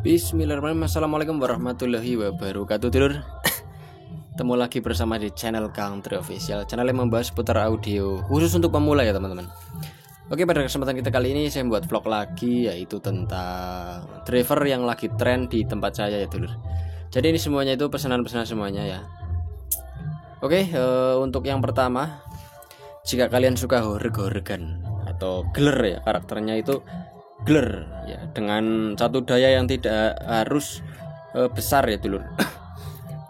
Bismillahirrahmanirrahim. Assalamualaikum warahmatullahi wabarakatuh, dulur. Ketemu lagi bersama di channel Kang Tri Official, channel yang membahas seputar audio khusus untuk pemula ya teman-teman. Oke, pada kesempatan kita kali ini saya membuat vlog lagi, yaitu tentang driver yang lagi tren di tempat saya ya dulur. Jadi ini semuanya itu pesanan-pesanan semuanya ya. Oke, untuk yang pertama, jika kalian suka horeg-horegan atau geler ya, karakternya itu geler ya, dengan satu daya yang tidak harus besar ya dulur.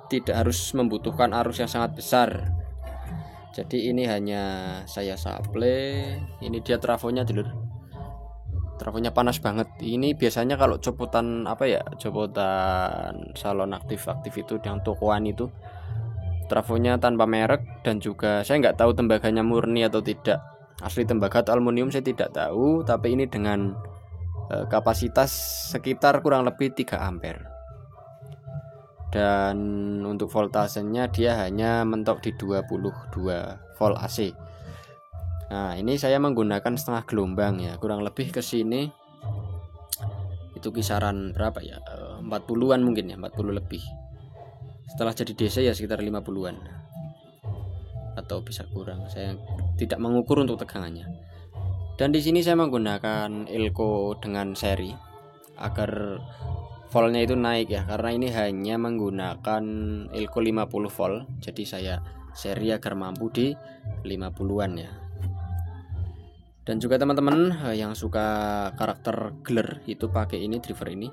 Tidak harus membutuhkan arus yang sangat besar. Jadi ini hanya saya supply. Ini dia trafonya dulur. Trafonya panas banget. Ini biasanya kalau copotan copotan salon aktif itu yang tokoan itu, trafonya tanpa merek, dan juga saya nggak tahu tembaganya murni atau tidak, asli tembaga atau aluminium saya tidak tahu. Tapi ini dengan kapasitas sekitar kurang lebih 3 ampere, dan untuk voltasenya dia hanya mentok di 22 volt AC. Nah, ini saya menggunakan setengah gelombang ya, kurang lebih ke sini itu kisaran berapa ya, 40-an mungkin ya, 40 lebih. Setelah jadi DC ya sekitar 50-an atau bisa kurang, saya tidak mengukur untuk tegangannya. Dan di sini saya menggunakan Elco dengan seri agar voltnya itu naik ya, karena ini hanya menggunakan Elco 50 volt. Jadi saya seri agar mampu di 50-an ya. Dan juga teman-teman yang suka karakter geler itu pakai ini, driver ini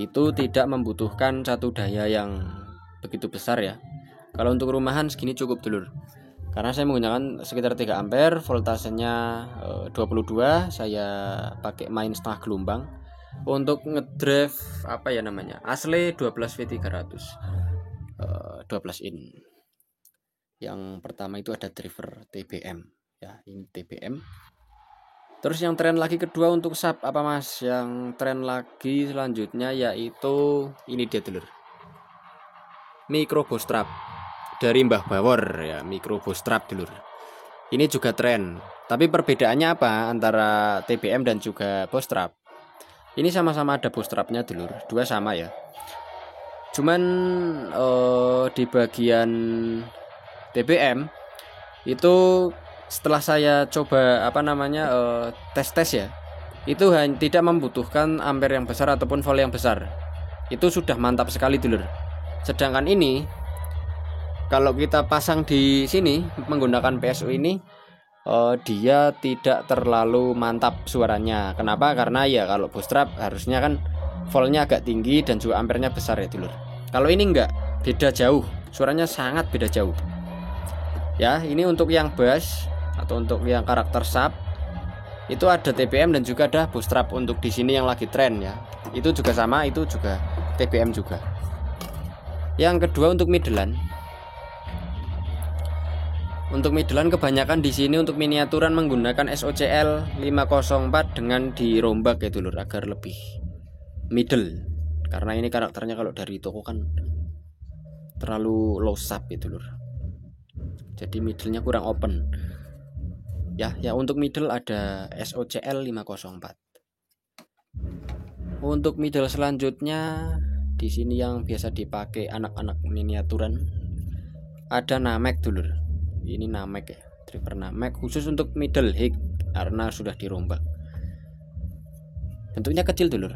itu tidak membutuhkan satu daya yang begitu besar ya. Kalau untuk rumahan segini cukup dulur. Karena saya menggunakan sekitar 3 ampere, voltasenya 22, saya pakai main setengah gelombang untuk ngedrive asli 12 V300 12 in. Yang pertama itu ada driver TBM ya, ini TBM. Terus yang tren lagi kedua untuk sub apa mas? Yang tren lagi selanjutnya yaitu ini dia dulur, Micro Boss Trap dari Mbah Bawor ya, Micro Boss Trap dulur. Ini juga tren. Tapi perbedaannya apa antara TBM dan juga Boss Trap? Ini sama-sama ada Boss Trapnya dulur, dua sama ya. Cuman di bagian TBM itu setelah saya coba tes ya, itu tidak membutuhkan ampere yang besar ataupun volt yang besar. Itu sudah mantap sekali dulur. Sedangkan ini kalau kita pasang di sini menggunakan PSU ini, dia tidak terlalu mantap suaranya. Kenapa? Karena ya kalau Boss Trap harusnya kan voltnya agak tinggi dan juga ampernya besar ya dulur. Kalau ini enggak, beda jauh, suaranya sangat beda jauh. Ya, ini untuk yang bass atau untuk yang karakter sub itu ada TBM dan juga ada Boss Trap. Untuk di sini yang lagi tren ya, itu juga sama, itu juga TBM juga. Yang kedua untuk middlean. Untuk middlean kebanyakan di sini untuk miniaturan menggunakan SOCL 504 dengan dirombak ya dulur, agar lebih middle. Karena ini karakternya kalau dari toko kan terlalu low sub ya dulur. Jadi middlenya kurang open. Ya untuk middle ada SOCL 504. Untuk middle selanjutnya di sini yang biasa dipakai anak-anak miniaturan ada Namek dulur. Ini Namek ya, driver Namek khusus untuk middle hig karena sudah dirombak. Bentuknya kecil dulur.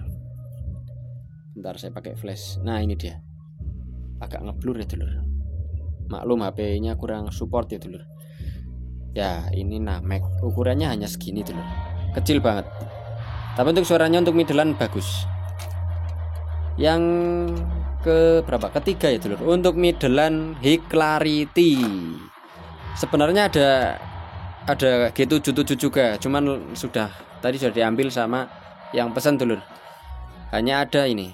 Bentar saya pakai flash. Nah ini dia, agak ngeblur ya dulur. Maklum HP-nya kurang support ya dulur. Ya ini Namek, ukurannya hanya segini dulur, kecil banget. Tapi untuk suaranya untuk middlean bagus. Yang ketiga ya dulur, untuk middlean hig clarity. Sebenarnya ada G77 juga, cuman tadi sudah diambil sama yang pesan dulur. Hanya ada ini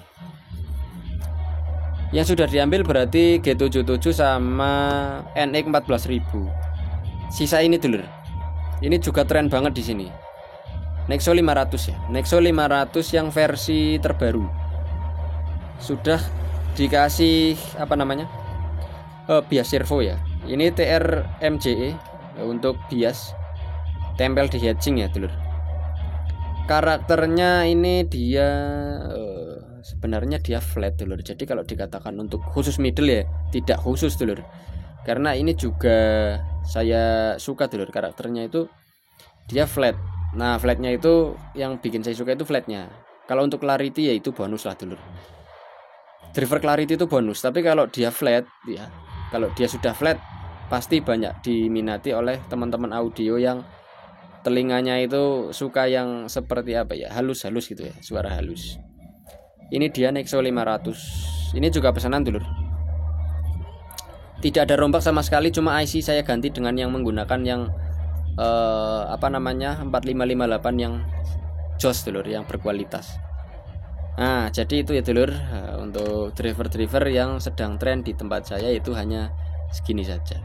yang sudah diambil, berarti G77 sama NX 14000. Sisa ini dulur. Ini juga tren banget di sini. Nexo 500 ya. Nexo 500 yang versi terbaru. Sudah dikasih bias servo ya. Ini TR MJE untuk bias, tempel di hatching ya dulur. Karakternya ini dia sebenarnya dia flat dulur. Jadi kalau dikatakan untuk khusus middle ya tidak khusus dulur, karena ini juga saya suka dulur, karakternya itu dia flat. Nah flatnya itu yang bikin saya suka itu flatnya. Kalau untuk clarity ya itu bonus lah dulur, driver clarity itu bonus. Tapi kalau dia flat ya, kalau dia sudah flat pasti banyak diminati oleh teman-teman audio yang telinganya itu suka yang seperti apa ya, halus-halus gitu ya, suara halus. Ini dia Nexo 500. Ini juga pesanan dulur. Tidak ada rombak sama sekali, cuma IC saya ganti dengan yang menggunakan yang 4558 yang jos dulur, yang berkualitas. Nah jadi itu ya dulur, untuk driver-driver yang sedang tren di tempat saya itu hanya segini saja.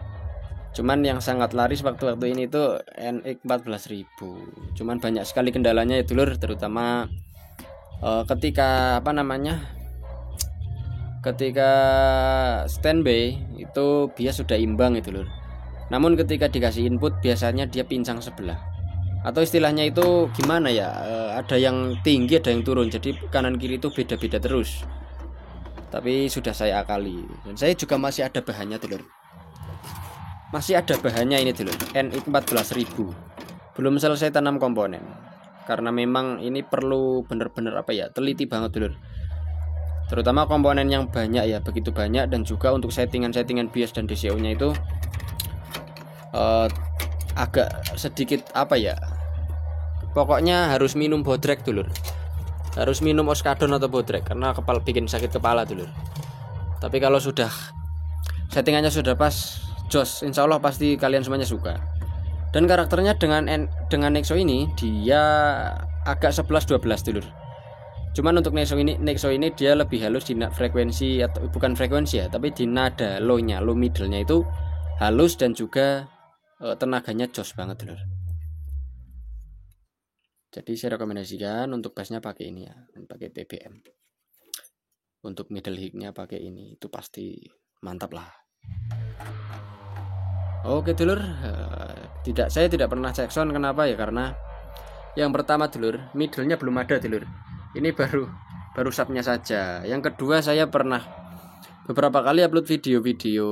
Cuman yang sangat laris waktu-waktu ini itu NX 14.000. Cuman banyak sekali kendalanya ya dulur, terutama ketika ketika standby itu bias sudah imbang itu dulur. Namun ketika dikasih input biasanya dia pincang sebelah. Atau istilahnya itu gimana ya? Ada yang tinggi, ada yang turun. Jadi kanan kiri itu beda-beda terus. Tapi sudah saya akali. Dan saya juga masih ada bahannya dulur. Masih ada bahannya ini dulu, NX 14.000. Belum selesai tanam komponen. Karena memang ini perlu bener-bener teliti banget dulu. Terutama komponen yang banyak ya, begitu banyak, dan juga untuk settingan-settingan bias dan DCO-nya itu agak sedikit pokoknya harus minum bodrek dulu. Harus minum oskadon atau bodrek karena bikin sakit kepala dulu. Tapi kalau sudah settingannya sudah pas, jos, insya Allah pasti kalian semuanya suka. Dan karakternya dengan Nexo ini dia agak 11-12 dulur. Cuman untuk Nexo ini dia lebih halus di frekuensi, atau bukan frekuensi ya, tapi di nada low middle-nya itu halus dan juga tenaganya jos banget dulur. Jadi saya rekomendasikan untuk bassnya pakai ini ya, pakai TBM. Untuk middle high-nya pakai ini, itu pasti mantap lah. Oke dulur, saya tidak pernah cek sound. Kenapa ya? Karena yang pertama dulur, middle-nya belum ada dulur. Ini baru subnya saja. Yang kedua, saya pernah beberapa kali upload video-video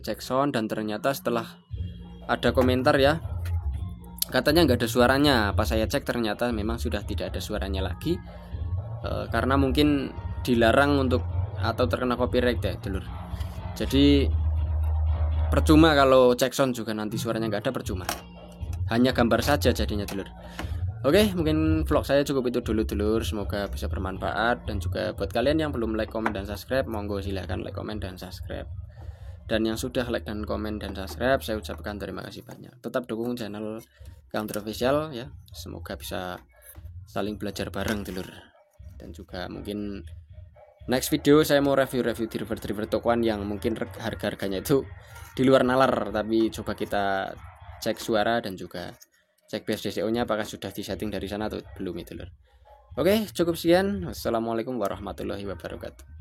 cek sound, dan ternyata setelah ada komentar ya, katanya nggak ada suaranya. Pas saya cek ternyata memang sudah tidak ada suaranya lagi, karena mungkin dilarang untuk atau terkena copyright ya dulur. Jadi percuma kalau cek sound juga nanti suaranya nggak ada, percuma. Hanya gambar saja jadinya dulur. Oke, mungkin vlog saya cukup itu dulu dulur. Semoga bisa bermanfaat. Dan juga buat kalian yang belum like, komen, dan subscribe, monggo silahkan like, komen, dan subscribe. Dan yang sudah like dan komen dan subscribe, saya ucapkan terima kasih banyak. Tetap dukung channel Counter Official ya. Semoga bisa saling belajar bareng dulur. Dan juga mungkin next video saya mau review driver tokoan yang mungkin harga-harganya itu di luar nalar, tapi coba kita cek suara dan juga cek bias DCO-nya apakah sudah disetting dari sana atau belum itu lur. Oke, cukup sekian. Wassalamualaikum warahmatullahi wabarakatuh.